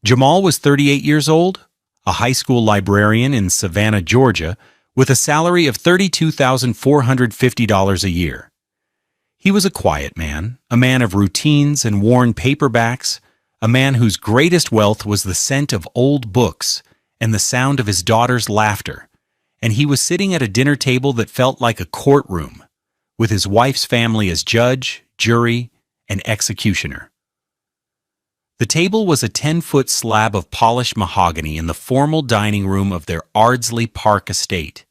Jamal was 38 years old, a high school librarian in Savannah, Georgia, with a salary of $32,450 a year. He was a quiet man, a man of routines and worn paperbacks, a man whose greatest wealth was the scent of old books and the sound of his daughter's laughter, and he was sitting at a dinner table that felt like a courtroom, with his wife's family as judge, jury, and executioner. The table was a 10-foot slab of polished mahogany in the formal dining room of their Ardsley Park estate,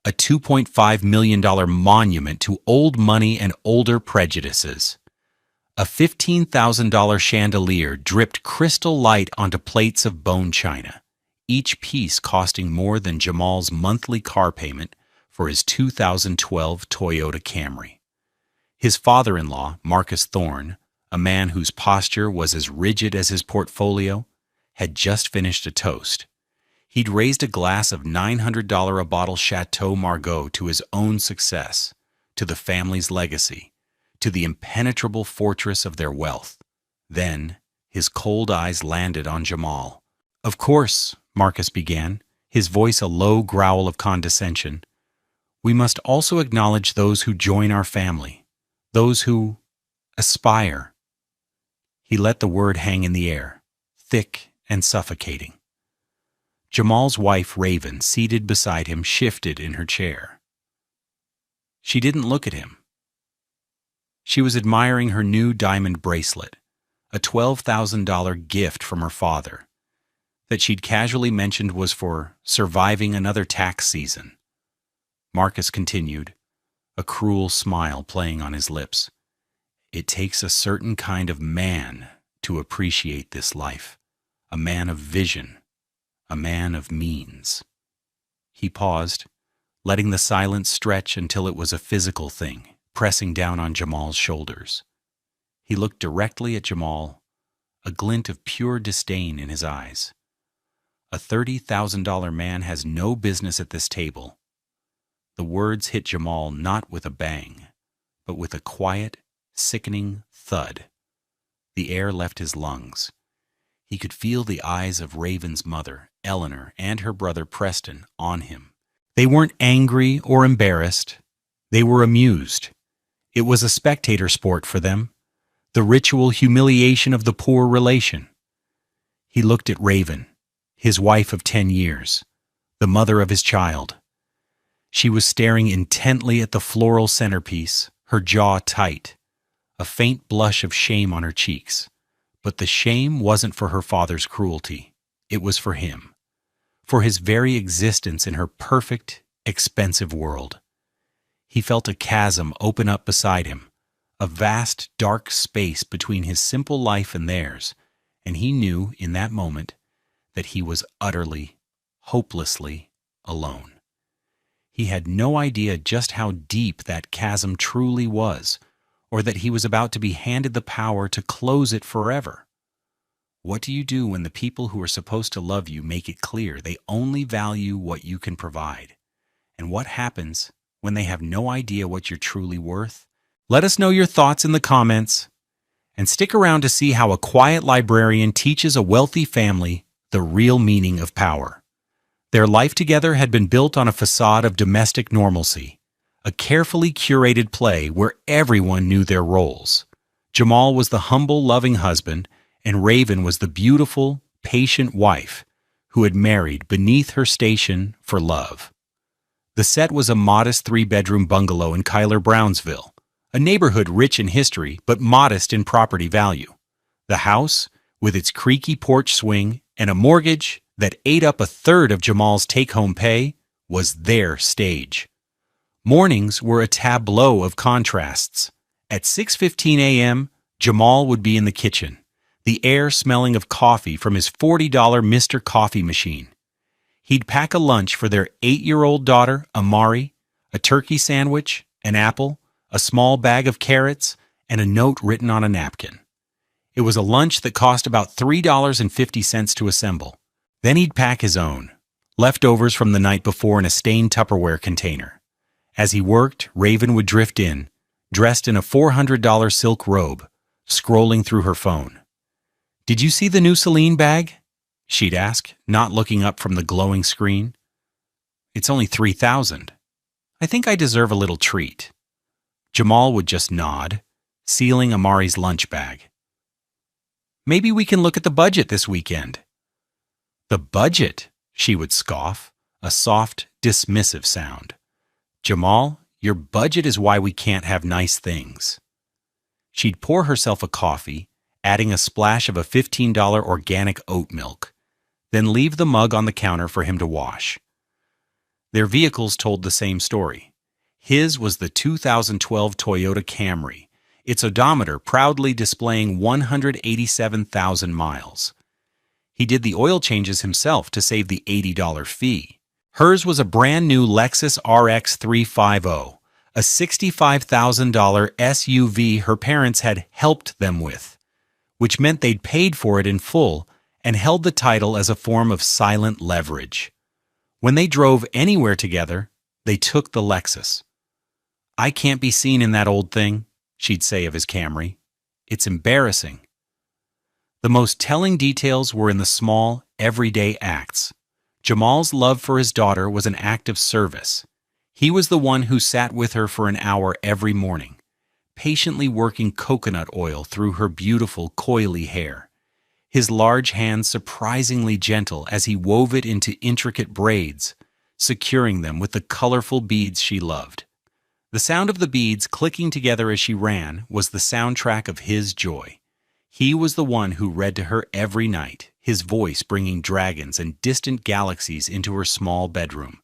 a $2.5 million monument to old money and older prejudices. A $15,000 chandelier dripped crystal light onto plates of bone china, each piece costing more than Jamal's monthly car payment for his 2012 Toyota Camry. His father-in-law, Marcus Thorne, a man whose posture was as rigid as his portfolio, had just finished a toast. He'd raised a glass of $900 a bottle Chateau Margaux to his own success, to the family's legacy, to the impenetrable fortress of their wealth. Then, his cold eyes landed on Jamal. "Of course," Marcus began, his voice a low growl of condescension, "we must also acknowledge those who join our family, those who aspire." He let the word hang in the air, thick and suffocating. Jamal's wife, Raven, seated beside him, shifted in her chair. She didn't look at him. She was admiring her new diamond bracelet, a $12,000 gift from her father, that she'd casually mentioned was for surviving another tax season. Marcus continued, a cruel smile playing on his lips. "It takes a certain kind of man to appreciate this life, a man of vision, a man of means." He paused, letting the silence stretch until it was a physical thing, pressing down on Jamal's shoulders. He looked directly at Jamal, a glint of pure disdain in his eyes. "A $30,000 man has no business at this table." The words hit Jamal not with a bang, but with a quiet, sickening thud. The air left his lungs. He could feel the eyes of Raven's mother, Eleanor, and her brother Preston on him. They weren't angry or embarrassed. They were amused. It was a spectator sport for them, the ritual humiliation of the poor relation. He looked at Raven, his wife of 10 years, the mother of his child. She was staring intently at the floral centerpiece, her jaw tight, a faint blush of shame on her cheeks. But the shame wasn't for her father's cruelty. It was for him, for his very existence in her perfect, expensive world. He felt a chasm open up beside him, a vast, dark space between his simple life and theirs, and he knew in that moment that he was utterly, hopelessly alone. He had no idea just how deep that chasm truly was, or that he was about to be handed the power to close it forever. What do you do when the people who are supposed to love you make it clear they only value what you can provide? And what happens when they have no idea what you're truly worth? Let us know your thoughts in the comments, and stick around to see how a quiet librarian teaches a wealthy family the real meaning of power. Their life together had been built on a facade of domestic normalcy, a carefully curated play where everyone knew their roles. Jamal was the humble, loving husband, and Raven was the beautiful, patient wife who had married beneath her station for love. The set was a modest 3-bedroom bungalow in Cuyler, Brownsville, a neighborhood rich in history but modest in property value. The house, with its creaky porch swing and a mortgage that ate up a third of Jamal's take-home pay, was their stage. Mornings were a tableau of contrasts. At 6:15 a.m., Jamal would be in the kitchen, the air smelling of coffee from his $40 Mr. Coffee machine. He'd pack a lunch for their 8-year-old daughter, Amari, a turkey sandwich, an apple, a small bag of carrots, and a note written on a napkin. It was a lunch that cost about $3.50 to assemble. Then he'd pack his own, leftovers from the night before in a stained Tupperware container. As he worked, Raven would drift in, dressed in a $400 silk robe, scrolling through her phone. "Did you see the new Celine bag?" she'd ask, not looking up from the glowing screen. It's only 3,000. I think I deserve a little treat. Jamal would just nod, sealing Amari's lunch bag. Maybe we can look at the budget this weekend. The budget, she would scoff, a soft, dismissive sound. Jamal, your budget is why we can't have nice things. She'd pour herself a coffee, adding a splash of a $15 organic oat milk, then leave the mug on the counter for him to wash. Their vehicles told the same story. His was the 2012 Toyota Camry, its odometer proudly displaying 187,000 miles. He did the oil changes himself to save the $80 fee. Hers was a brand new Lexus RX 350, a $65,000 SUV her parents had helped them with, which meant they'd paid for it in full and held the title as a form of silent leverage. When they drove anywhere together, they took the Lexus. I can't be seen in that old thing, she'd say of his Camry. It's embarrassing. The most telling details were in the small, everyday acts. Jamal's love for his daughter was an act of service. He was the one who sat with her for an hour every morning, patiently working coconut oil through her beautiful, coily hair, his large hands surprisingly gentle as he wove it into intricate braids, securing them with the colorful beads she loved. The sound of the beads clicking together as she ran was the soundtrack of his joy. He was the one who read to her every night, his voice bringing dragons and distant galaxies into her small bedroom.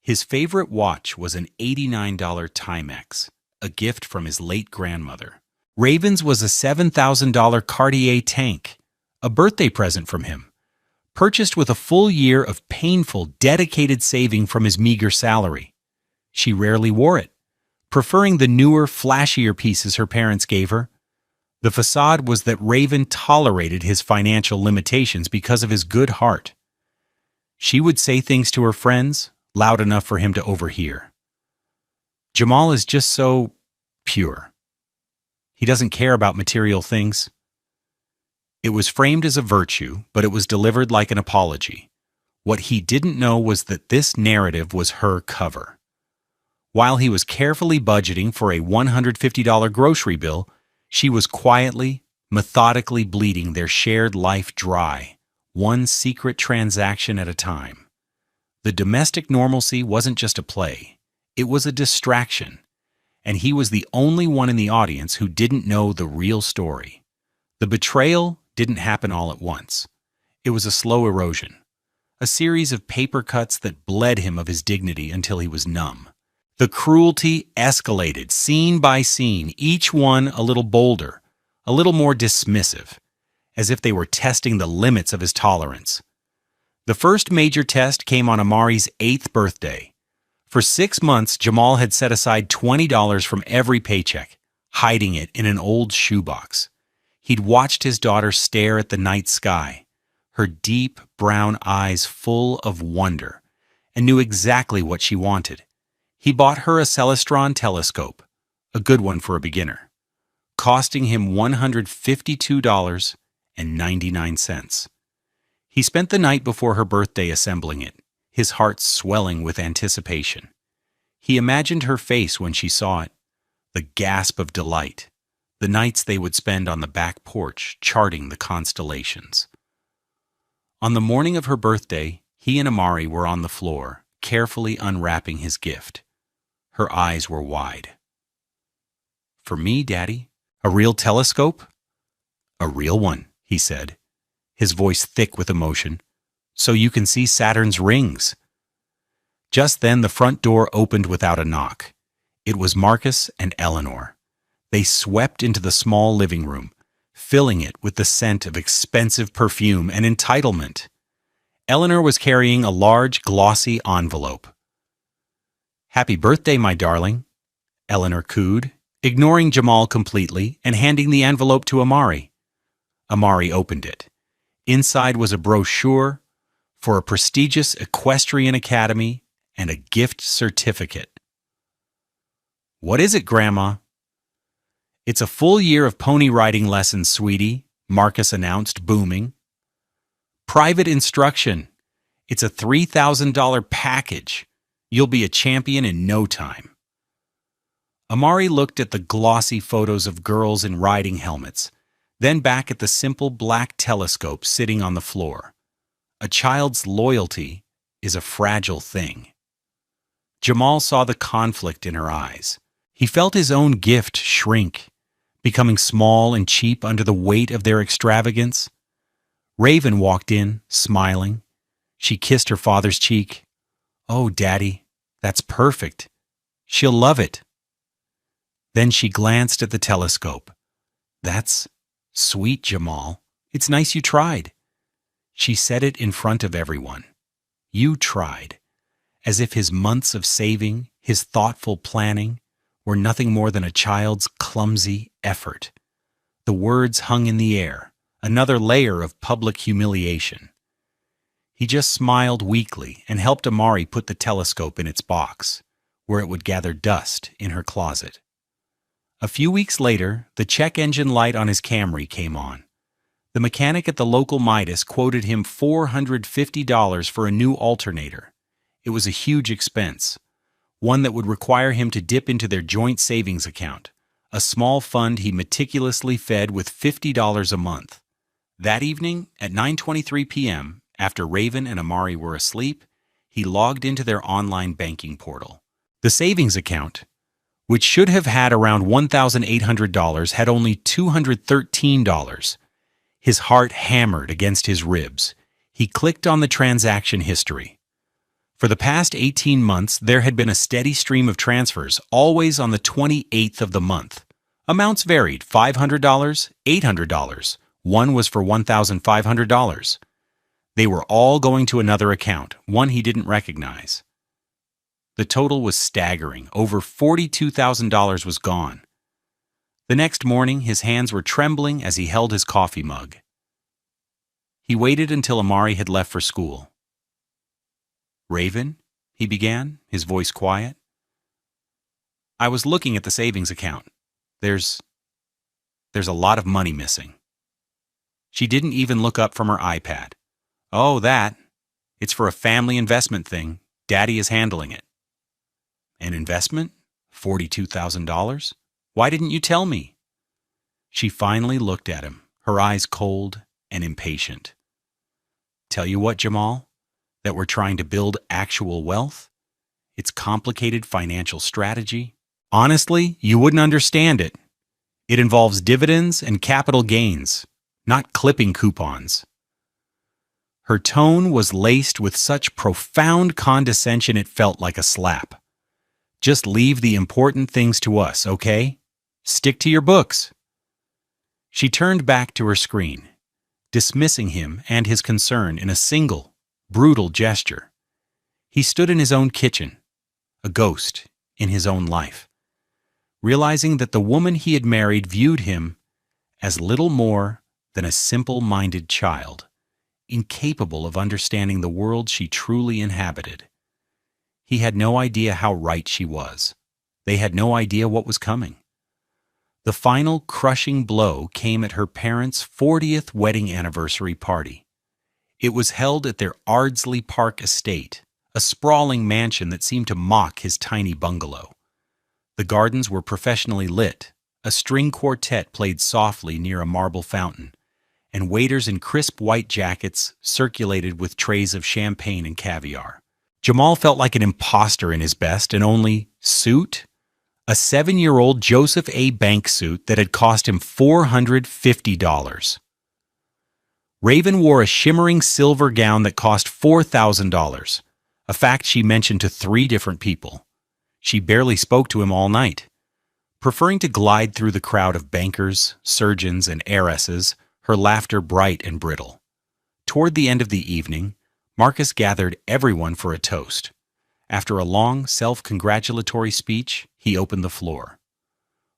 His favorite watch was an $89 Timex, a gift from his late grandmother. Raven's was a $7,000 Cartier tank, a birthday present from him, purchased with a full year of painful, dedicated saving from his meager salary. She rarely wore it, preferring the newer, flashier pieces her parents gave her. The facade was that Raven tolerated his financial limitations because of his good heart. She would say things to her friends, loud enough for him to overhear. Jamal is just so pure. He doesn't care about material things. It was framed as a virtue, but it was delivered like an apology. What he didn't know was that this narrative was her cover. While he was carefully budgeting for a $150 grocery bill, she was quietly, methodically bleeding their shared life dry, one secret transaction at a time. The domestic normalcy wasn't just a play, it was a distraction, and he was the only one in the audience who didn't know the real story. The betrayal didn't happen all at once. It was a slow erosion, a series of paper cuts that bled him of his dignity until he was numb. The cruelty escalated, scene by scene, each one a little bolder, a little more dismissive, as if they were testing the limits of his tolerance. The first major test came on Amari's 8th birthday. For 6 months, Jamal had set aside $20 from every paycheck, hiding it in an old shoebox. He'd watched his daughter stare at the night sky, her deep brown eyes full of wonder, and knew exactly what she wanted. He bought her a Celestron telescope, a good one for a beginner, costing him $152.99. He spent the night before her birthday assembling it, his heart swelling with anticipation. He imagined her face when she saw it, the gasp of delight, the nights they would spend on the back porch charting the constellations. On the morning of her birthday, he and Amari were on the floor, carefully unwrapping his gift. Her eyes were wide. "For me, Daddy? A real telescope?" "A real one," he said, his voice thick with emotion, "so you can see Saturn's rings." Just then the front door opened without a knock. It was Marcus and Eleanor. They swept into the small living room, filling it with the scent of expensive perfume and entitlement. Eleanor was carrying a large, glossy envelope. "Happy birthday, my darling," Eleanor cooed, ignoring Jamal completely and handing the envelope to Amari. Amari opened it. Inside was a brochure for a prestigious equestrian academy and a gift certificate. "What is it, Grandma?" "It's a full year of pony riding lessons, sweetie," Marcus announced, booming. Private instruction. It's a $3,000 package. You'll be a champion in no time. Amari looked at the glossy photos of girls in riding helmets, then back at the simple black telescope sitting on the floor. A child's loyalty is a fragile thing. Jamal saw the conflict in her eyes. He felt his own gift shrink, becoming small and cheap under the weight of their extravagance. Raven walked in, smiling. She kissed her father's cheek. "Oh, Daddy, that's perfect. She'll love it." Then she glanced at the telescope. "That's sweet, Jamal. It's nice you tried." She said it in front of everyone. You tried. As if his months of saving, his thoughtful planning, were nothing more than a child's clumsy effort. The words hung in the air, another layer of public humiliation. He just smiled weakly and helped Amari put the telescope in its box, where it would gather dust in her closet. A few weeks later, the check engine light on his Camry came on. The mechanic at the local Midas quoted him $450 for a new alternator. It was a huge expense, one that would require him to dip into their joint savings account, a small fund he meticulously fed with $50 a month. That evening, at 9:23 p.m., after Raven and Amari were asleep, he logged into their online banking portal. The savings account, which should have had around $1,800, had only $213. His heart hammered against his ribs. He clicked on the transaction history. For the past 18 months, there had been a steady stream of transfers, always on the 28th of the month. Amounts varied: $500, $800. One was for $1,500. They were all going to another account, one he didn't recognize. The total was staggering. Over $42,000 was gone. The next morning, his hands were trembling as he held his coffee mug. He waited until Amari had left for school. "Raven," he began, his voice quiet. "I was looking at the savings account. There's a lot of money missing." She didn't even look up from her iPad. "Oh, that. It's for a family investment thing. Daddy is handling it." "An investment? $42,000? Why didn't you tell me?" She finally looked at him, her eyes cold and impatient. "Tell you what, Jamal? That we're trying to build actual wealth? It's complicated financial strategy. Honestly, you wouldn't understand it. It involves dividends and capital gains, not clipping coupons." Her tone was laced with such profound condescension it felt like a slap. "Just leave the important things to us, okay? Stick to your books." She turned back to her screen, dismissing him and his concern in a single, brutal gesture. He stood in his own kitchen, a ghost in his own life, realizing that the woman he had married viewed him as little more than a simple-minded child, incapable of understanding the world she truly inhabited. He had no idea how right she was. They had no idea what was coming. The final crushing blow came at her parents' 40th wedding anniversary party. It was held at their Ardsley Park estate, a sprawling mansion that seemed to mock his tiny bungalow. The gardens were professionally lit, a string quartet played softly near a marble fountain, and waiters in crisp white jackets circulated with trays of champagne and caviar. Jamal felt like an imposter in his best and only suit, a 7-year-old Joseph A. Banks suit that had cost him $450. Raven wore a shimmering silver gown that cost $4,000, a fact she mentioned to 3 different people. She barely spoke to him all night. Preferring to glide through the crowd of bankers, surgeons, and heiresses, her laughter bright and brittle. Toward the end of the evening, Marcus gathered everyone for a toast. After a long, self-congratulatory speech, he opened the floor.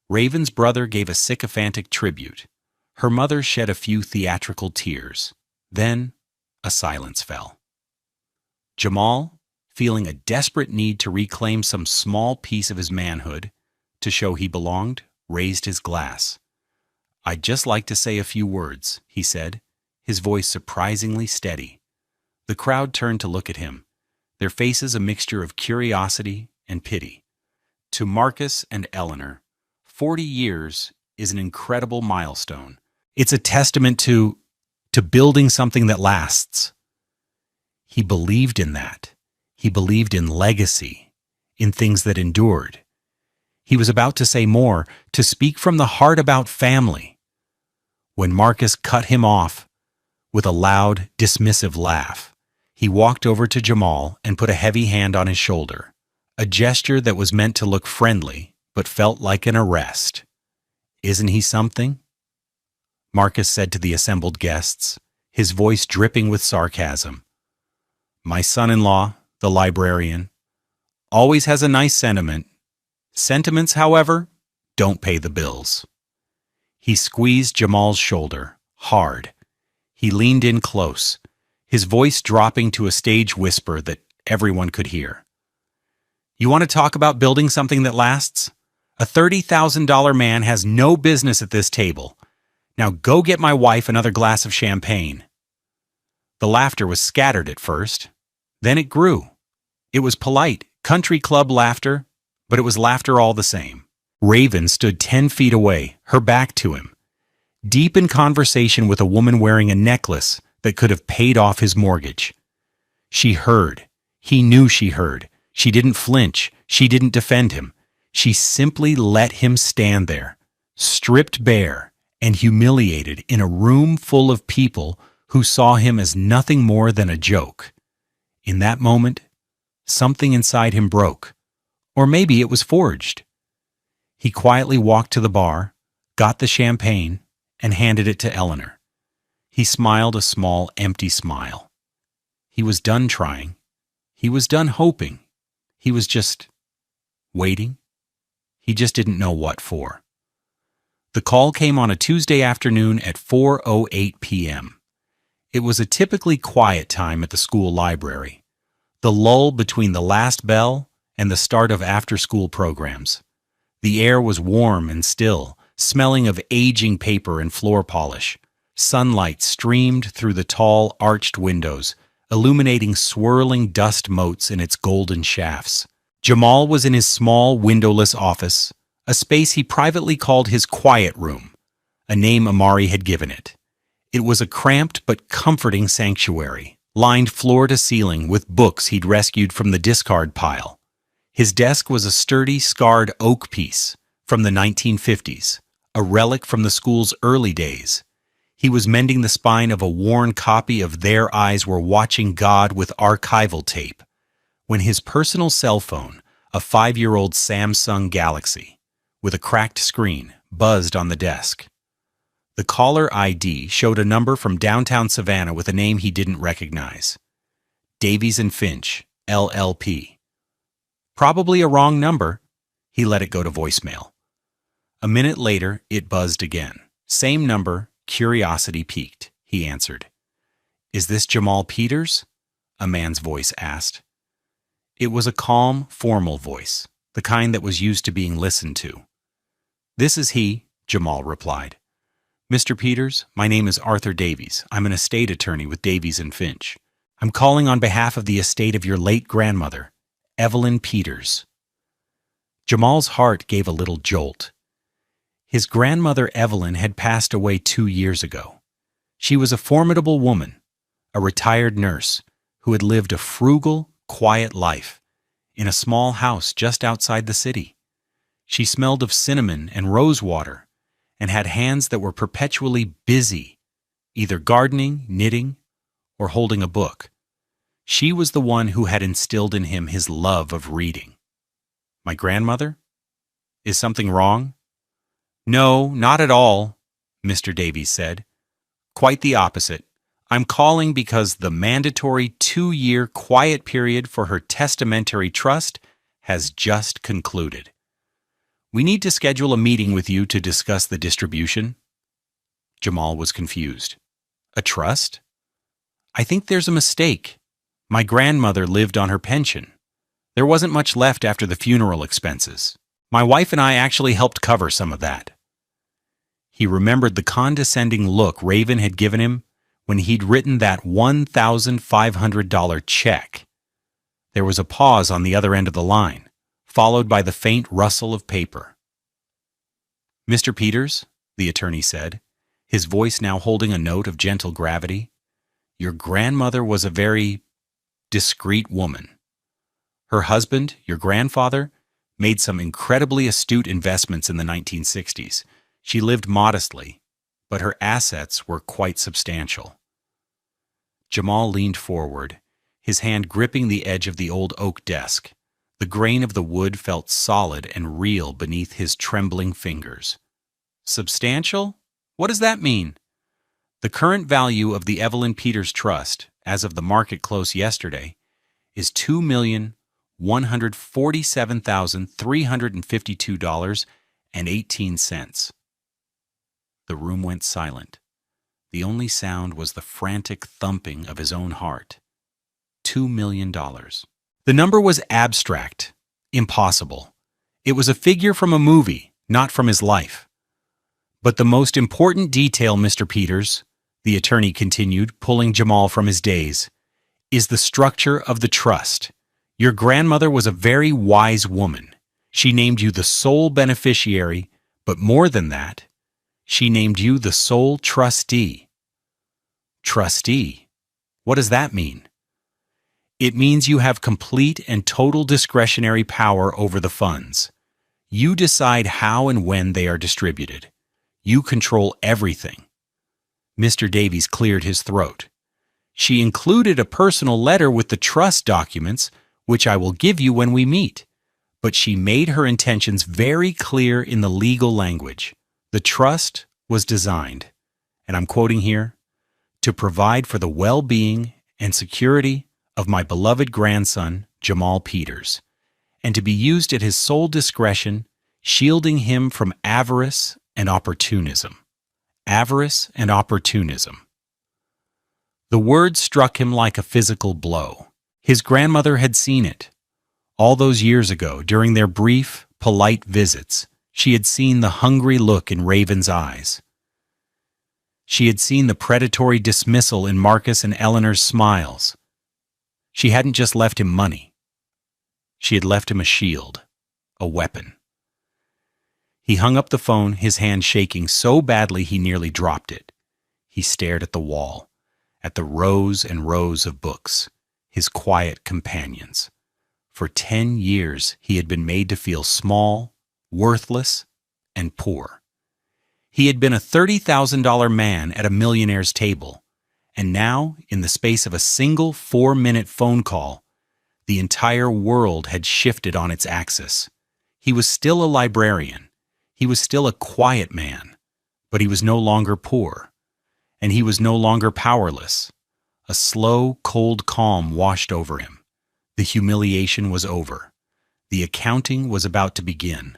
Raven's brother gave a sycophantic tribute. Her mother shed a few theatrical tears. Then, a silence fell. Jamal, feeling a desperate need to reclaim some small piece of his manhood, to show he belonged, raised his glass. "I'd just like to say a few words," he said, his voice surprisingly steady. The crowd turned to look at him, their faces a mixture of curiosity and pity. To Marcus and Eleanor, 40 years is an incredible milestone. It's a testament to building something that lasts. He believed in that. He believed in legacy, in things that endured. He was about to say more, to speak from the heart about family, when Marcus cut him off with a loud, dismissive laugh. He walked over to Jamal and put a heavy hand on his shoulder, a gesture that was meant to look friendly but felt like an arrest. "Isn't he something?" Marcus said to the assembled guests, his voice dripping with sarcasm. "My son-in-law, the librarian, always has a nice sentiment. Sentiments, however, don't pay the bills." He squeezed Jamal's shoulder, hard. He leaned in close, his voice dropping to a stage whisper that everyone could hear. "You want to talk about building something that lasts? A $30,000 man has no business at this table. Now go get my wife another glass of champagne." The laughter was scattered at first. Then it grew. It was polite, country club laughter, but it was laughter all the same. Raven stood 10 feet away, her back to him, deep in conversation with a woman wearing a necklace that could have paid off his mortgage. She heard. He knew she heard. She didn't flinch. She didn't defend him. She simply let him stand there, stripped bare and humiliated in a room full of people who saw him as nothing more than a joke. In that moment, something inside him broke, or maybe it was forged. He quietly walked to the bar, got the champagne, and handed it to Eleanor. He smiled a small, empty smile. He was done trying. He was done hoping. He was just waiting. He just didn't know what for. The call came on a Tuesday afternoon at 4:08 p.m. It was a typically quiet time at the school library, the lull between the last bell and the start of after-school programs. The air was warm and still, smelling of aging paper and floor polish. Sunlight streamed through the tall, arched windows, illuminating swirling dust motes in its golden shafts. Jamal was in his small, windowless office, a space he privately called his quiet room, a name Amari had given it. It was a cramped but comforting sanctuary, lined floor to ceiling with books he'd rescued from the discard pile. His desk was a sturdy, scarred oak piece from the 1950s, a relic from the school's early days. He was mending the spine of a worn copy of Their Eyes Were Watching God with archival tape, when his personal cell phone, a 5-year-old Samsung Galaxy, with a cracked screen, buzzed on the desk. The caller ID showed a number from downtown Savannah with a name he didn't recognize. Davies and Finch, LLP. Probably a wrong number. He let it go to voicemail. A minute later, it buzzed again. Same number, curiosity piqued. He answered. "Is this Jamal Peters?" a man's voice asked. It was a calm, formal voice, the kind that was used to being listened to. "This is he," Jamal replied. "Mr. Peters, my name is Arthur Davies. I'm an estate attorney with Davies and Finch. I'm calling on behalf of the estate of your late grandmother, Evelyn Peters." Jamal's heart gave a little jolt. His grandmother Evelyn had passed away 2 years ago. She was a formidable woman, a retired nurse who had lived a frugal, quiet life in a small house just outside the city. She smelled of cinnamon and rose water and had hands that were perpetually busy, either gardening, knitting, or holding a book. She was the one who had instilled in him his love of reading. "My grandmother? Is something wrong?" "No, not at all," Mr. Davies said. "Quite the opposite. I'm calling because the mandatory 2-year quiet period for her testamentary trust has just concluded. We need to schedule a meeting with you to discuss the distribution." Jamal was confused. "A trust? I think there's a mistake. My grandmother lived on her pension. There wasn't much left after the funeral expenses. My wife and I actually helped cover some of that." He remembered the condescending look Raven had given him when he'd written that $1,500 check. There was a pause on the other end of the line, followed by the faint rustle of paper. "Mr. Peters," the attorney said, his voice now holding a note of gentle gravity, "your grandmother was a very discreet woman. Her husband, your grandfather, made some incredibly astute investments in the 1960s. She lived modestly, but her assets were quite substantial." Jamal leaned forward, his hand gripping the edge of the old oak desk. The grain of the wood felt solid and real beneath his trembling fingers. "Substantial? What does that mean?" "The current value of the Evelyn Peters Trust, as of the market close yesterday, is $2,147,352.18. The room went silent. The only sound was the frantic thumping of his own heart. $2 million. The number was abstract, impossible. It was a figure from a movie, not from his life. "But the most important detail, Mr. Peters," the attorney continued, pulling Jamal from his daze, "is the structure of the trust. Your grandmother was a very wise woman. She named you the sole beneficiary, but more than that, she named you the sole trustee." "Trustee? What does that mean?" "It means you have complete and total discretionary power over the funds. You decide how and when they are distributed. You control everything." Mr. Davies cleared his throat. "She included a personal letter with the trust documents, which I will give you when we meet. But she made her intentions very clear in the legal language. The trust was designed, and I'm quoting here, to provide for the well-being and security of my beloved grandson, Jamal Peters, and to be used at his sole discretion, shielding him from avarice and opportunism." Avarice and opportunism. The word struck him like a physical blow. His grandmother had seen it. All those years ago, during their brief, polite visits, she had seen the hungry look in Raven's eyes. She had seen the predatory dismissal in Marcus and Eleanor's smiles. She hadn't just left him money. She had left him a shield, a weapon. He hung up the phone, his hand shaking so badly he nearly dropped it. He stared at the wall, at the rows and rows of books, his quiet companions. For 10 years he had been made to feel small, worthless, and poor. He had been a $30,000 man at a millionaire's table, and now, in the space of a single 4-minute phone call, the entire world had shifted on its axis. He was still a librarian. He was still a quiet man, but he was no longer poor, and he was no longer powerless. A slow, cold calm washed over him. The humiliation was over. The accounting was about to begin.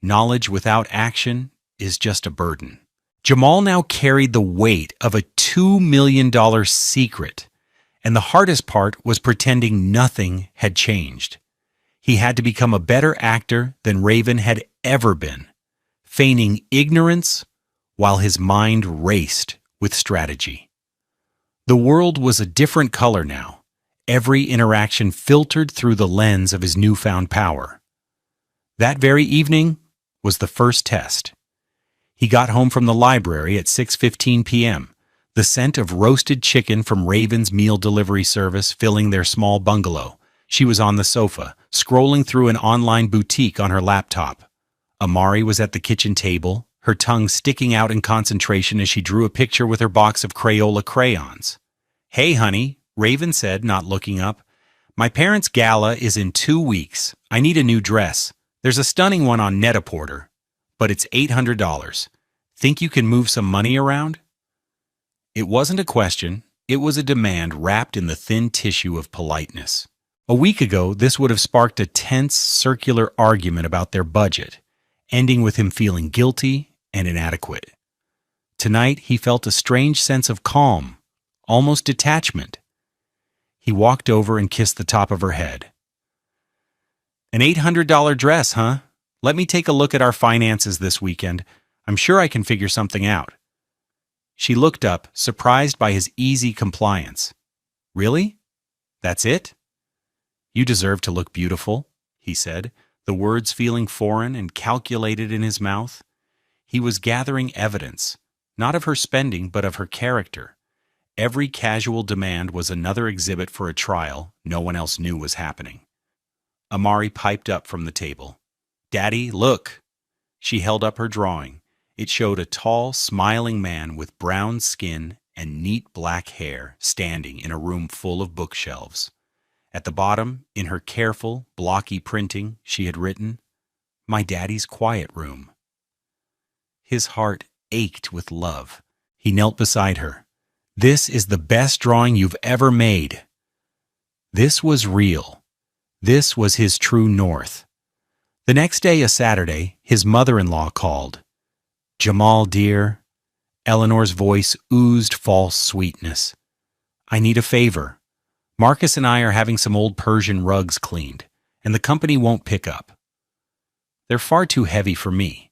Knowledge without action is just a burden. Jamal now carried the weight of a $2 million secret, and the hardest part was pretending nothing had changed. He had to become a better actor than Raven had ever been, feigning ignorance while his mind raced with strategy. The world was a different color now, every interaction filtered through the lens of his newfound power. That very evening was the first test. He got home from the library at 6:15 p.m., the scent of roasted chicken from Raven's meal delivery service filling their small bungalow. She was on the sofa, scrolling through an online boutique on her laptop. Amari was at the kitchen table, her tongue sticking out in concentration as she drew a picture with her box of Crayola crayons. "Hey, honey," Raven said, not looking up. "My parents' gala is in 2 weeks. I need a new dress. There's a stunning one on Net-a-Porter, but it's $800. Think you can move some money around?" It wasn't a question. It was a demand wrapped in the thin tissue of politeness. A week ago, this would have sparked a tense, circular argument about their budget, ending with him feeling guilty and inadequate. Tonight, he felt a strange sense of calm, almost detachment. He walked over and kissed the top of her head. "An $800 dress, huh? Let me take a look at our finances this weekend. I'm sure I can figure something out." She looked up, surprised by his easy compliance. Really? That's it? You deserve to look beautiful, he said, the words feeling foreign and calculated in his mouth. He was gathering evidence, not of her spending but of her character. Every casual demand was another exhibit for a trial no one else knew was happening. Amari piped up from the table. Daddy, look! She held up her drawing. It showed a tall, smiling man with brown skin and neat black hair standing in a room full of bookshelves. At the bottom, in her careful, blocky printing, she had written, "My daddy's quiet room." His heart ached with love. He knelt beside her. "This is the best drawing you've ever made." This was real. This was his true north. The next day, a Saturday, his mother-in-law called. "Jamal, dear." Eleanor's voice oozed false sweetness. "I need a favor. Marcus and I are having some old Persian rugs cleaned, and the company won't pick up. They're far too heavy for me.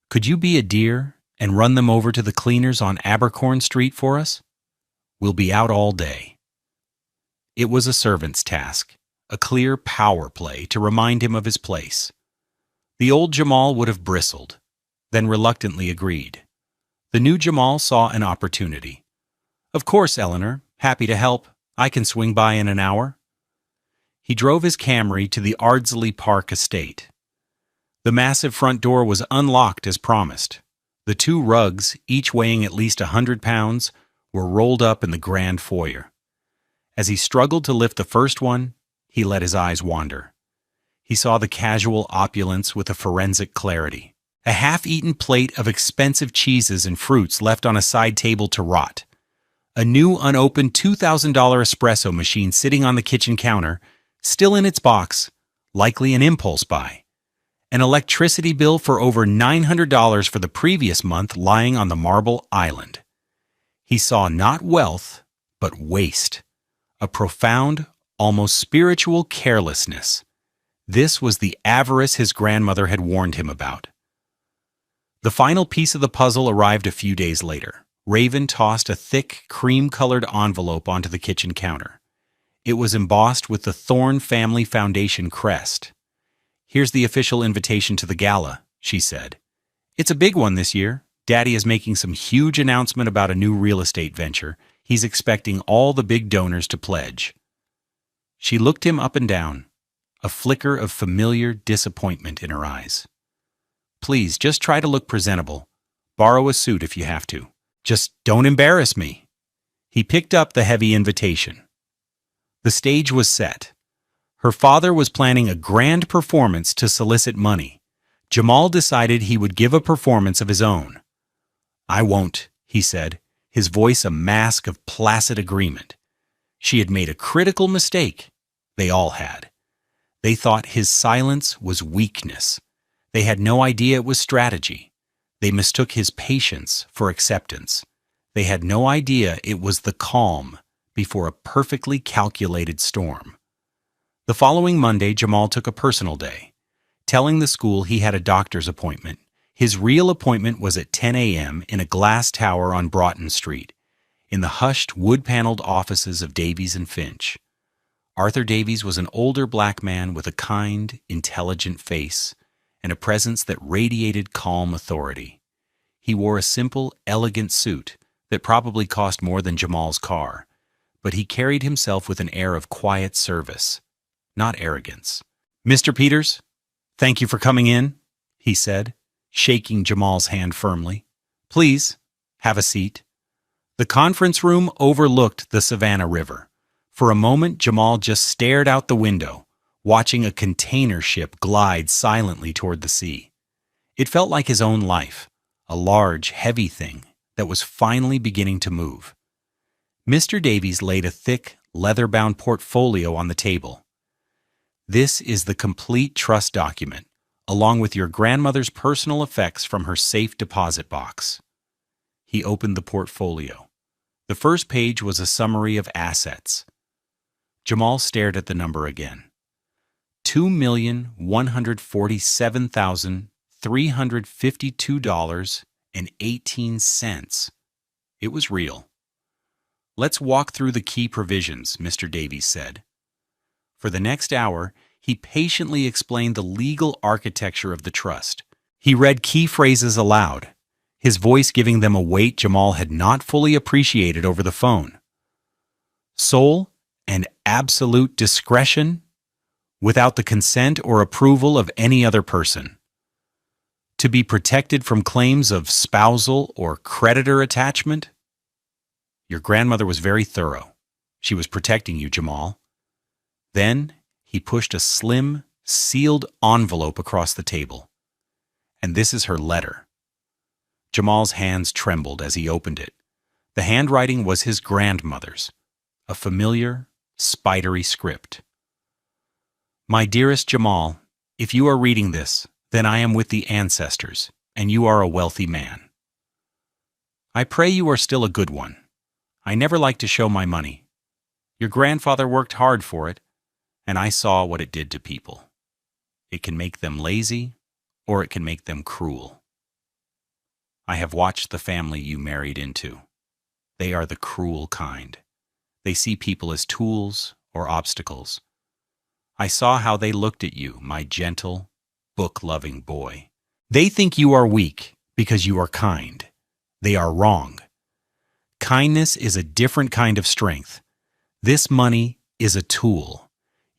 Could you be a dear and run them over to the cleaners on Abercorn Street for us? We'll be out all day." It was a servant's task, a clear power play to remind him of his place. The old Jamal would have bristled, then reluctantly agreed. The new Jamal saw an opportunity. "Of course, Eleanor, happy to help. I can swing by in an hour." He drove his Camry to the Ardsley Park estate. The massive front door was unlocked as promised. The two rugs, each weighing at least 100 pounds, were rolled up in the grand foyer. As he struggled to lift the first one, he let his eyes wander. He saw the casual opulence with a forensic clarity. A half-eaten plate of expensive cheeses and fruits left on a side table to rot. A new unopened $2,000 espresso machine sitting on the kitchen counter, still in its box, likely an impulse buy. An electricity bill for over $900 for the previous month lying on the marble island. He saw not wealth, but waste. A profound, almost spiritual carelessness. This was the avarice his grandmother had warned him about. The final piece of the puzzle arrived a few days later. Raven tossed a thick, cream-colored envelope onto the kitchen counter. It was embossed with the Thorne Family Foundation crest. "Here's the official invitation to the gala," she said. "It's a big one this year. Daddy is making some huge announcement about a new real estate venture. He's expecting all the big donors to pledge." She looked him up and down, a flicker of familiar disappointment in her eyes. "Please, just try to look presentable. Borrow a suit if you have to. Just don't embarrass me." He picked up the heavy invitation. The stage was set. Her father was planning a grand performance to solicit money. Jamal decided he would give a performance of his own. "I won't," he said, his voice a mask of placid agreement. She had made a critical mistake. They all had. They thought his silence was weakness. They had no idea it was strategy. They mistook his patience for acceptance. They had no idea it was the calm before a perfectly calculated storm. The following Monday, Jamal took a personal day, telling the school he had a doctor's appointment. His real appointment was at 10 a.m. in a glass tower on Broughton Street, in the hushed, wood-paneled offices of Davies and Finch. Arthur Davies was an older black man with a kind, intelligent face and a presence that radiated calm authority. He wore a simple, elegant suit that probably cost more than Jamal's car, but he carried himself with an air of quiet service, not arrogance. "Mr. Peters, thank you for coming in," he said, shaking Jamal's hand firmly. "Please, have a seat." The conference room overlooked the Savannah River. For a moment, Jamal just stared out the window, watching a container ship glide silently toward the sea. It felt like his own life, a large, heavy thing that was finally beginning to move. Mr. Davies laid a thick, leather-bound portfolio on the table. "This is the complete trust document, along with your grandmother's personal effects from her safe deposit box." He opened the portfolio. The first page was a summary of assets. Jamal stared at the number again. $2,147,352.18. It was real. "Let's walk through the key provisions," Mr. Davies said. For the next hour, he patiently explained the legal architecture of the trust. He read key phrases aloud, his voice giving them a weight Jamal had not fully appreciated over the phone. Sole and absolute discretion, without the consent or approval of any other person. To be protected from claims of spousal or creditor attachment. Your grandmother was very thorough. She was protecting you, Jamal. Then he pushed a slim, sealed envelope across the table. And this is her letter. Jamal's hands trembled as he opened it. The handwriting was his grandmother's, a familiar, spidery script. "My dearest Jamal, if you are reading this, then I am with the ancestors, and you are a wealthy man. I pray you are still a good one. I never like to show my money. Your grandfather worked hard for it, and I saw what it did to people. It can make them lazy, or it can make them cruel. I have watched the family you married into. They are the cruel kind. They see people as tools or obstacles. I saw how they looked at you, my gentle, book-loving boy. They think you are weak because you are kind. They are wrong. Kindness is a different kind of strength. This money is a tool.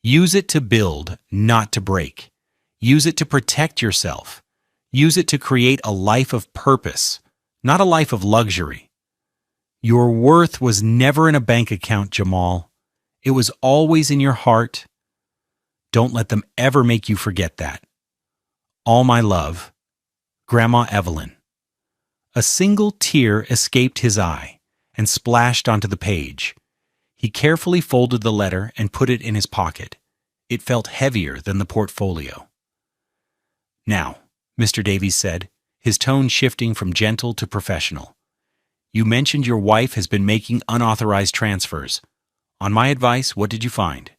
Use it to build, not to break. Use it to protect yourself. Use it to create a life of purpose, not a life of luxury. Your worth was never in a bank account, Jamal. It was always in your heart. Don't let them ever make you forget that. All my love, Grandma Evelyn." A single tear escaped his eye and splashed onto the page. He carefully folded the letter and put it in his pocket. It felt heavier than the portfolio. "Now," Mr. Davies said, his tone shifting from gentle to professional, "you mentioned your wife has been making unauthorized transfers. On my advice, what did you find?"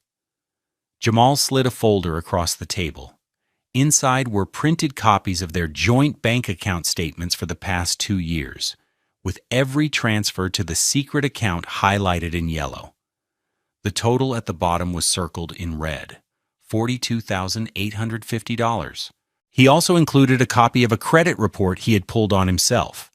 Jamal slid a folder across the table. Inside were printed copies of their joint bank account statements for the past 2 years, with every transfer to the secret account highlighted in yellow. The total at the bottom was circled in red, $42,850. He also included a copy of a credit report he had pulled on himself,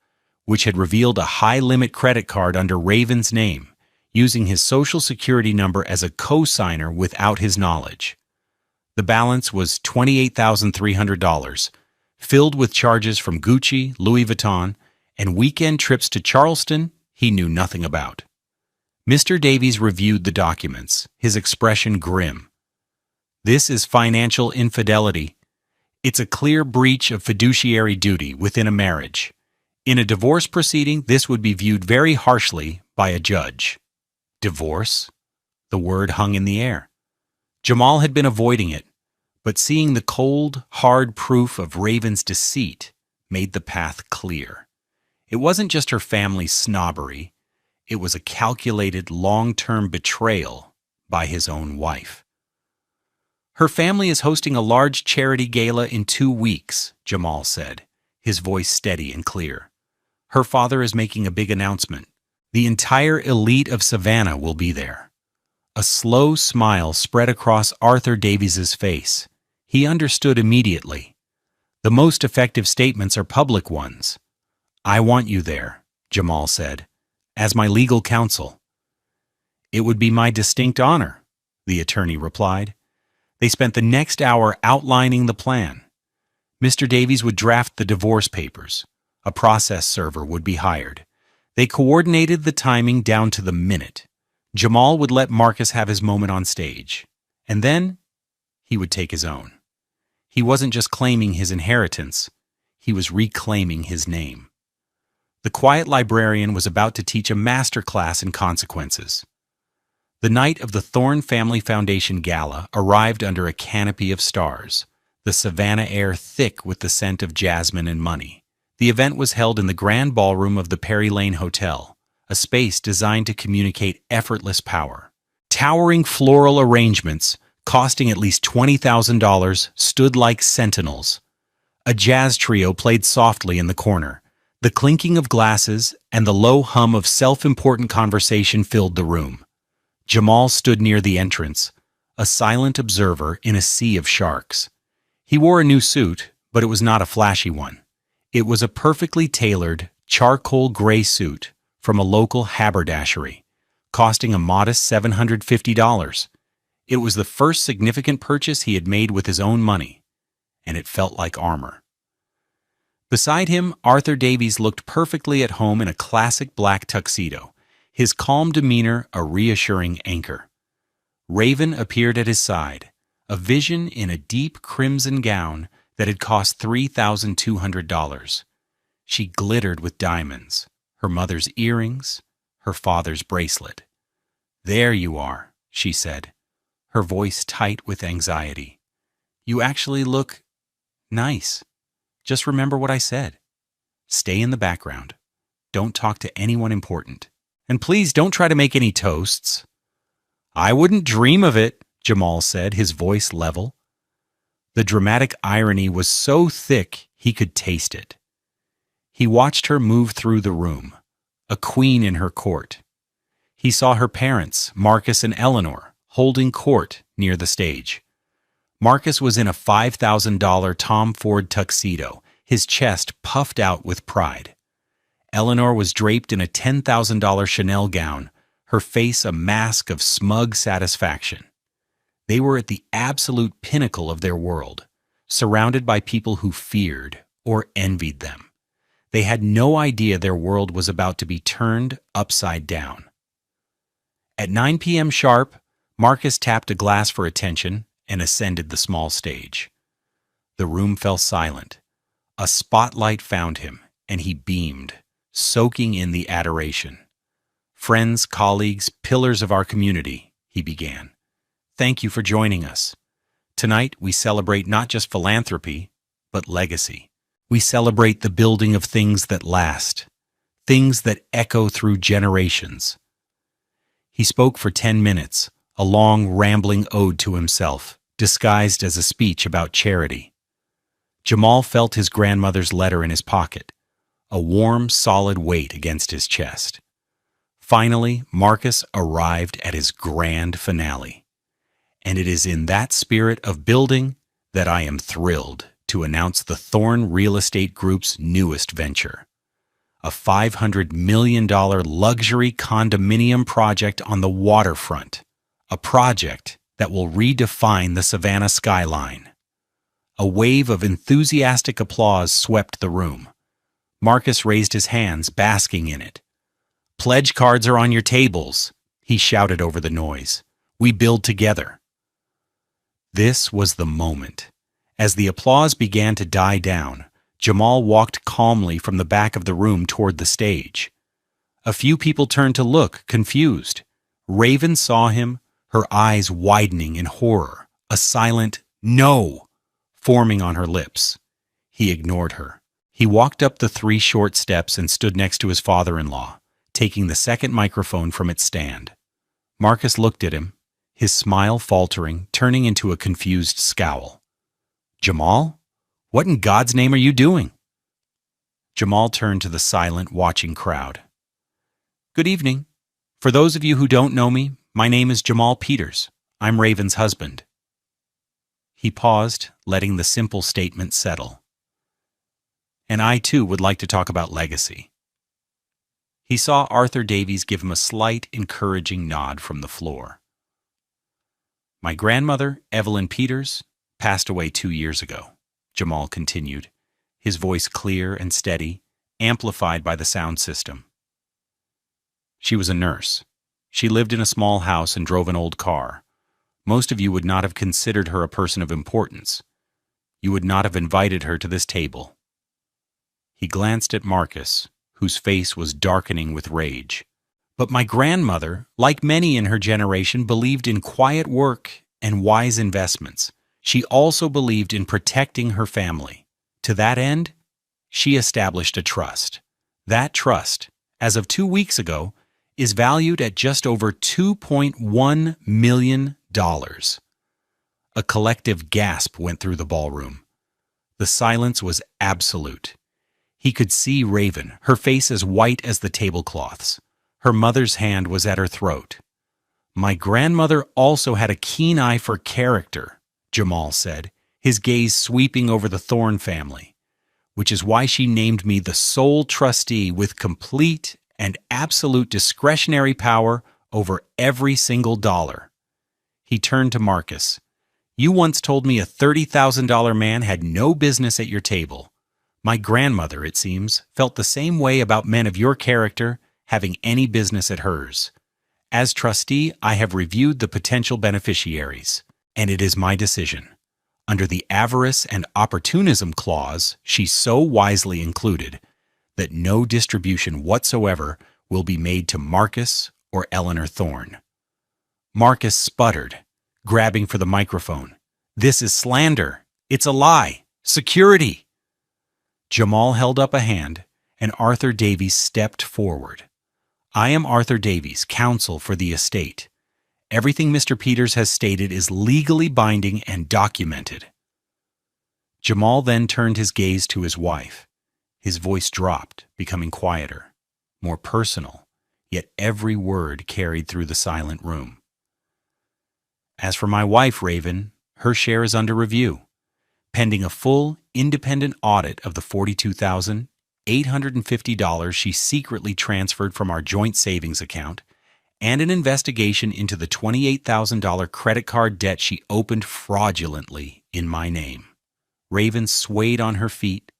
which had revealed a high-limit credit card under Raven's name, using his Social Security number as a co-signer without his knowledge. The balance was $28,300, filled with charges from Gucci, Louis Vuitton, and weekend trips to Charleston he knew nothing about. Mr. Davies reviewed the documents, his expression grim. "This is financial infidelity. It's a clear breach of fiduciary duty within a marriage. In a divorce proceeding, this would be viewed very harshly by a judge." Divorce? The word hung in the air. Jamal had been avoiding it, but seeing the cold, hard proof of Raven's deceit made the path clear. It wasn't just her family's snobbery. It was a calculated, long-term betrayal by his own wife. "Her family is hosting a large charity gala in 2 weeks, Jamal said, his voice steady and clear. "Her father is making a big announcement. The entire elite of Savannah will be there." A slow smile spread across Arthur Davies's face. He understood immediately. The most effective statements are public ones. "I want you there," Jamal said, "as my legal counsel." "It would be my distinct honor," the attorney replied. They spent the next hour outlining the plan. Mr. Davies would draft the divorce papers. A process server would be hired. They coordinated the timing down to the minute. Jamal would let Marcus have his moment on stage, and then he would take his own. He wasn't just claiming his inheritance, he was reclaiming his name. The quiet librarian was about to teach a master class in consequences. The night of the Thorne Family Foundation Gala arrived under a canopy of stars, the Savannah air thick with the scent of jasmine and money. The event was held in the grand ballroom of the Perry Lane Hotel, a space designed to communicate effortless power. Towering floral arrangements, costing at least $20,000, stood like sentinels. A jazz trio played softly in the corner, The clinking of glasses and the low hum of self-important conversation filled the room. Jamal stood near the entrance, a silent observer in a sea of sharks. He wore a new suit, but it was not a flashy one. It was a perfectly tailored, charcoal gray suit from a local haberdashery, costing a modest $750. It was the first significant purchase he had made with his own money, and it felt like armor. Beside him, Arthur Davies looked perfectly at home in a classic black tuxedo, his calm demeanor a reassuring anchor. Raven appeared at his side, a vision in a deep crimson gown that had cost $3,200. She glittered with diamonds, her mother's earrings, her father's bracelet. "There you are," she said, her voice tight with anxiety. "You actually look nice. Just remember what I said. Stay in the background. Don't talk to anyone important. And please don't try to make any toasts." "I wouldn't dream of it," Jamal said, his voice level. The dramatic irony was so thick he could taste it. He watched her move through the room, a queen in her court. He saw her parents, Marcus and Eleanor, holding court near the stage. Marcus was in a $5,000 Tom Ford tuxedo, his chest puffed out with pride. Eleanor was draped in a $10,000 Chanel gown, her face a mask of smug satisfaction. They were at the absolute pinnacle of their world, surrounded by people who feared or envied them. They had no idea their world was about to be turned upside down. At 9 p.m. sharp, Marcus tapped a glass for attention and ascended the small stage. The room fell silent. A spotlight found him, and he beamed, soaking in the adoration. "Friends, colleagues, pillars of our community," he began. "Thank you for joining us. Tonight we celebrate not just philanthropy, but legacy. We celebrate the building of things that last, things that echo through generations." He spoke for 10 minutes, a long, rambling ode to himself, disguised as a speech about charity. Jamal felt his grandmother's letter in his pocket, a warm, solid weight against his chest. Finally, Marcus arrived at his grand finale. And it is in that spirit of building that I am thrilled to announce the Thorn Real Estate Group's newest venture, a $500 million luxury condominium project on the waterfront, a project that will redefine the Savannah skyline. A wave of enthusiastic applause swept the room. Marcus raised his hands, basking in it. "Pledge cards are on your tables," he shouted over the noise. "We build together." This was the moment. As the applause began to die down, Jamal walked calmly from the back of the room toward the stage. A few people turned to look, confused. Raven saw him, her eyes widening in horror, a silent "no" forming on her lips. He ignored her. He walked up the 3 short steps and stood next to his father-in-law, taking the second microphone from its stand. Marcus looked at him, his smile faltering, turning into a confused scowl. "Jamal? What in God's name are you doing?" Jamal turned to the silent, watching crowd. "Good evening. For those of you who don't know me, my name is Jamal Peters. I'm Raven's husband." He paused, letting the simple statement settle. "And I, too, would like to talk about legacy." He saw Arthur Davies give him a slight, encouraging nod from the floor. "My grandmother, Evelyn Peters, passed away 2 years ago," Jamal continued, his voice clear and steady, amplified by the sound system. "She was a nurse. She lived in a small house and drove an old car. Most of you would not have considered her a person of importance. You would not have invited her to this table." He glanced at Marcus, whose face was darkening with rage. "But my grandmother, like many in her generation, believed in quiet work and wise investments. She also believed in protecting her family. To that end, she established a trust. That trust, as of 2 weeks ago, is valued at just over $2.1 million. A collective gasp went through the ballroom. The silence was absolute. He could see Raven, her face as white as the tablecloths. Her mother's hand was at her throat. "My grandmother also had a keen eye for character," Jamal said, his gaze sweeping over the Thorne family, "which is why she named me the sole trustee with complete and absolute discretionary power over every single dollar." He turned to Marcus. "You once told me a $30,000 man had no business at your table. My grandmother, it seems, felt the same way about men of your character having any business at hers. As trustee, I have reviewed the potential beneficiaries, and it is my decision. Under the avarice and opportunism clause she so wisely included, that no distribution whatsoever will be made to Marcus or Eleanor Thorne." Marcus sputtered, grabbing for the microphone. "This is slander. It's a lie. Security." Jamal held up a hand, and Arthur Davies stepped forward. "I am Arthur Davies, counsel for the estate. Everything Mr. Peters has stated is legally binding and documented." Jamal then turned his gaze to his wife. His voice dropped, becoming quieter, more personal, yet every word carried through the silent room. "As for my wife, Raven, her share is under review, pending a full, independent audit of the $42,850 she secretly transferred from our joint savings account, and an investigation into the $28,000 credit card debt she opened fraudulently in my name." Raven swayed on her feet,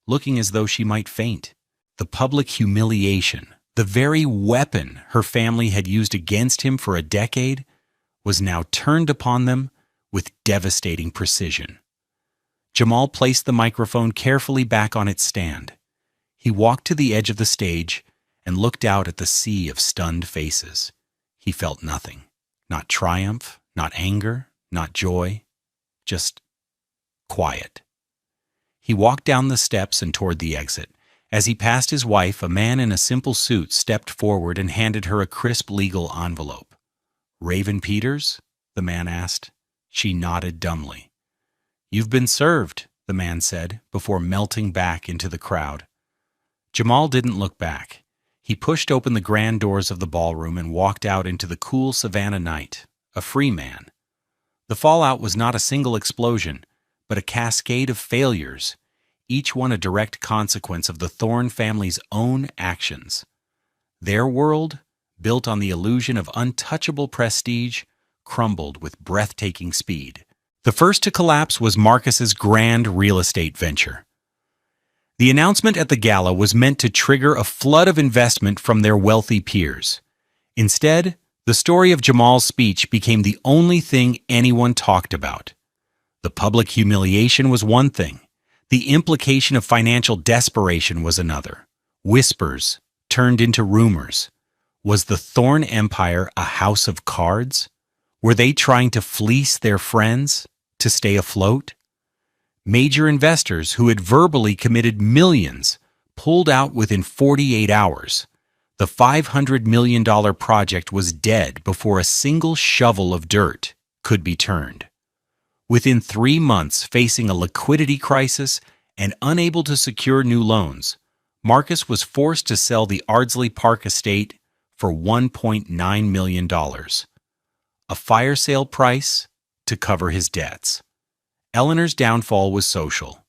looking as though she might faint. The public humiliation, the very weapon her family had used against him for a decade, was now turned upon them with devastating precision. Jamal placed the microphone carefully back on its stand. He walked to the edge of the stage and looked out at the sea of stunned faces. He felt nothing. Not triumph, not anger, not joy. Just quiet. He walked down the steps and toward the exit. As he passed his wife, a man in a simple suit stepped forward and handed her a crisp legal envelope. "Raven Peters?" the man asked. She nodded dumbly. "You've been served," the man said, before melting back into the crowd. Jamal didn't look back. He pushed open the grand doors of the ballroom and walked out into the cool Savannah night, a free man. The fallout was not a single explosion, but a cascade of failures, each one a direct consequence of the Thorne family's own actions. Their world, built on the illusion of untouchable prestige, crumbled with breathtaking speed. The first to collapse was Marcus's grand real estate venture. The announcement at the gala was meant to trigger a flood of investment from their wealthy peers. Instead, the story of Jamal's speech became the only thing anyone talked about. The public humiliation was one thing. The implication of financial desperation was another. Whispers turned into rumors. Was the Thorne Empire a house of cards? Were they trying to fleece their friends to stay afloat? Major investors who had verbally committed millions pulled out within 48 hours. The $500 million project was dead before a single shovel of dirt could be turned. Within 3 months, facing a liquidity crisis and unable to secure new loans, Marcus was forced to sell the Ardsley Park estate for $1.9 million, a fire sale price to cover his debts. Eleanor's downfall was social.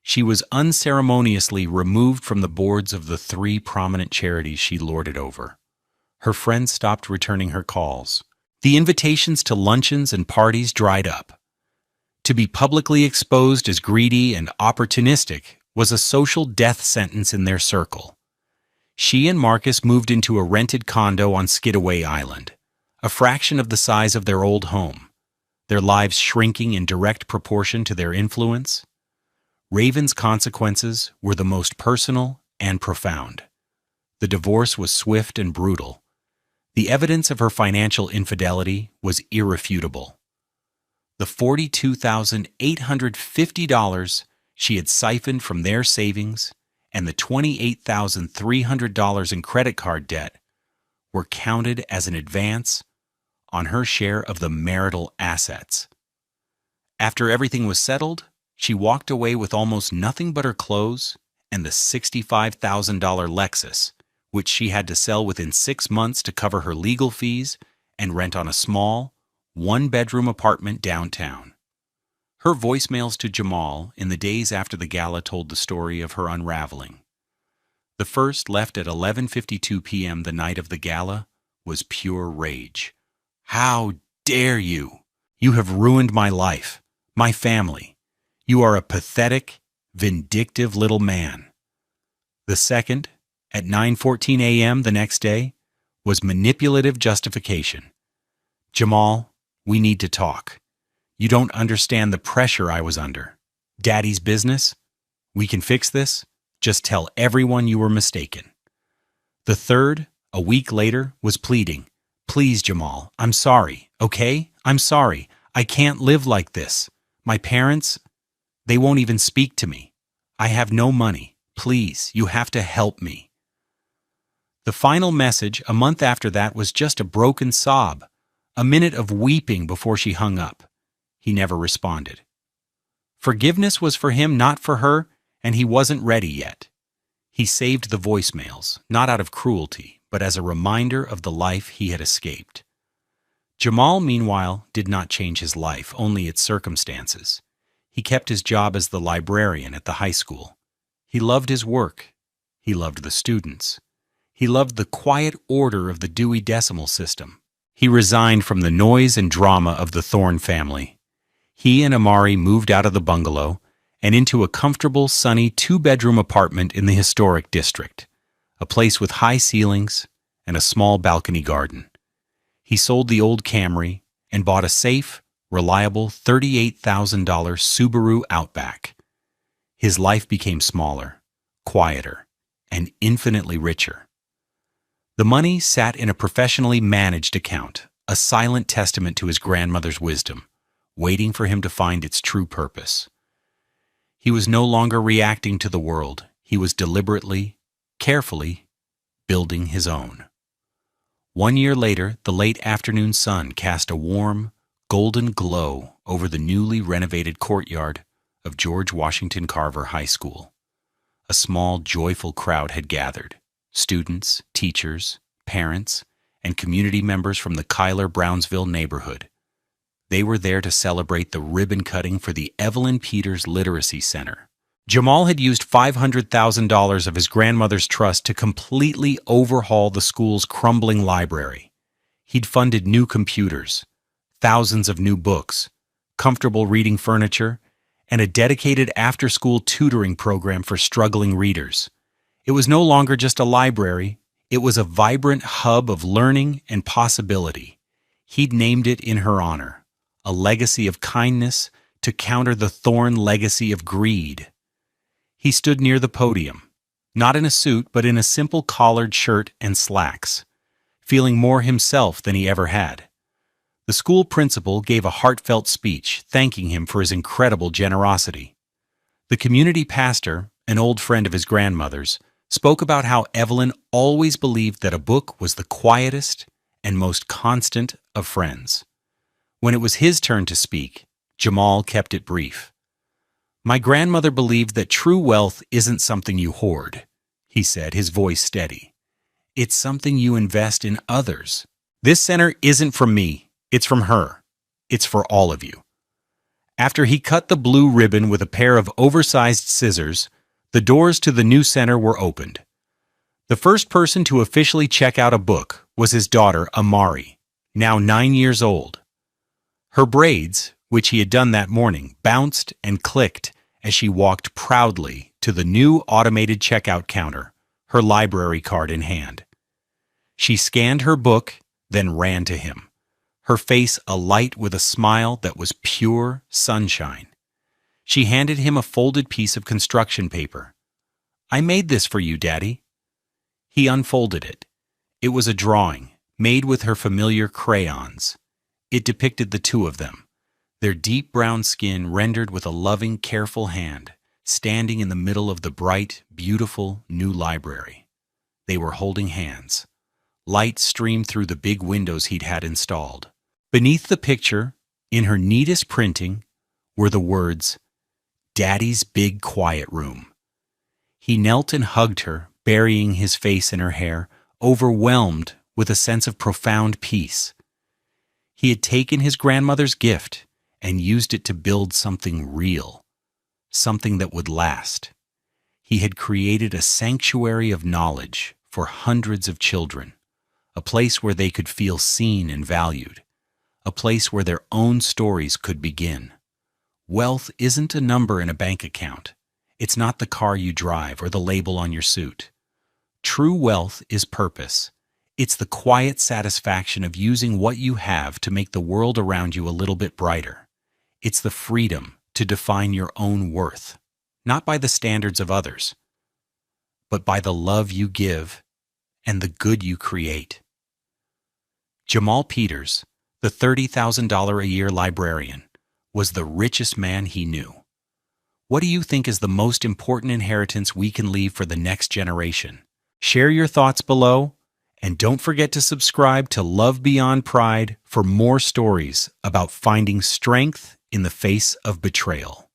She was unceremoniously removed from the boards of the 3 prominent charities she lorded over. Her friends stopped returning her calls. The invitations to luncheons and parties dried up. To be publicly exposed as greedy and opportunistic was a social death sentence in their circle. She and Marcus moved into a rented condo on Skidaway Island, a fraction of the size of their old home, their lives shrinking in direct proportion to their influence. Raven's consequences were the most personal and profound. The divorce was swift and brutal. The evidence of her financial infidelity was irrefutable. The $42,850 she had siphoned from their savings and the $28,300 in credit card debt were counted as an advance on her share of the marital assets. After everything was settled, she walked away with almost nothing but her clothes and the $65,000 Lexus, which she had to sell within 6 months to cover her legal fees and rent on a small, one-bedroom apartment downtown. Her voicemails to Jamal in the days after the gala told the story of her unraveling. The first, left at 11:52 p.m. the night of the gala, was pure rage. "How dare you? You have ruined my life, my family. You are a pathetic, vindictive little man." The second, at 9:14 a.m. the next day, was manipulative justification. "Jamal, we need to talk. You don't understand the pressure I was under. Daddy's business? We can fix this. Just tell everyone you were mistaken." The third, a week later, was pleading. "Please, Jamal, I'm sorry, okay? I'm sorry. I can't live like this. My parents, they won't even speak to me. I have no money. Please, you have to help me." The final message a month after that was just a broken sob, a minute of weeping before she hung up. He never responded. Forgiveness was for him, not for her, and he wasn't ready yet. He saved the voicemails, not out of cruelty, but as a reminder of the life he had escaped. Jamal, meanwhile, did not change his life, only its circumstances. He kept his job as the librarian at the high school. He loved his work. He loved the students. He loved the quiet order of the Dewey Decimal System. He resigned from the noise and drama of the Thorne family. He and Amari moved out of the bungalow and into a comfortable, sunny two-bedroom apartment in the historic district, a place with high ceilings and a small balcony garden. He sold the old Camry and bought a safe, reliable $38,000 Subaru Outback. His life became smaller, quieter, and infinitely richer. The money sat in a professionally managed account, a silent testament to his grandmother's wisdom, waiting for him to find its true purpose. He was no longer reacting to the world. He was deliberately, carefully, building his own. 1 year later, the late afternoon sun cast a warm, golden glow over the newly renovated courtyard of George Washington Carver High School. A small, joyful crowd had gathered. Students, teachers, parents, and community members from the Cuyler-Brownsville neighborhood. They were there to celebrate the ribbon cutting for the Evelyn Peters Literacy Center. Jamal had used $500,000 of his grandmother's trust to completely overhaul the school's crumbling library. He'd funded new computers, thousands of new books, comfortable reading furniture, and a dedicated after-school tutoring program for struggling readers. It was no longer just a library. It was a vibrant hub of learning and possibility. He'd named it in her honor, a legacy of kindness to counter the Thorne legacy of greed. He stood near the podium, not in a suit, but in a simple collared shirt and slacks, feeling more himself than he ever had. The school principal gave a heartfelt speech thanking him for his incredible generosity. The community pastor, an old friend of his grandmother's, spoke about how Evelyn always believed that a book was the quietest and most constant of friends. When it was his turn to speak, Jamal kept it brief. "My grandmother believed that true wealth isn't something you hoard," he said, his voice steady. "It's something you invest in others. This center isn't from me, it's from her. It's for all of you." After he cut the blue ribbon with a pair of oversized scissors, the doors to the new center were opened. The first person to officially check out a book was his daughter, Amari, now 9 years old. Her braids, which he had done that morning, bounced and clicked as she walked proudly to the new automated checkout counter, her library card in hand. She scanned her book, then ran to him, her face alight with a smile that was pure sunshine. She handed him a folded piece of construction paper. "I made this for you, Daddy." He unfolded it. It was a drawing, made with her familiar crayons. It depicted the two of them, their deep brown skin rendered with a loving, careful hand, standing in the middle of the bright, beautiful new library. They were holding hands. Light streamed through the big windows he'd had installed. Beneath the picture, in her neatest printing, were the words, "Daddy's Big Quiet Room." He knelt and hugged her, burying his face in her hair, overwhelmed with a sense of profound peace. He had taken his grandmother's gift and used it to build something real, something that would last. He had created a sanctuary of knowledge for hundreds of children, a place where they could feel seen and valued, a place where their own stories could begin. Wealth isn't a number in a bank account. It's not the car you drive or the label on your suit. True wealth is purpose. It's the quiet satisfaction of using what you have to make the world around you a little bit brighter. It's the freedom to define your own worth, not by the standards of others, but by the love you give and the good you create. Jamal Peters, the $30,000 a year librarian, was the richest man he knew. What do you think is the most important inheritance we can leave for the next generation? Share your thoughts below, and don't forget to subscribe to Love Beyond Pride for more stories about finding strength in the face of betrayal.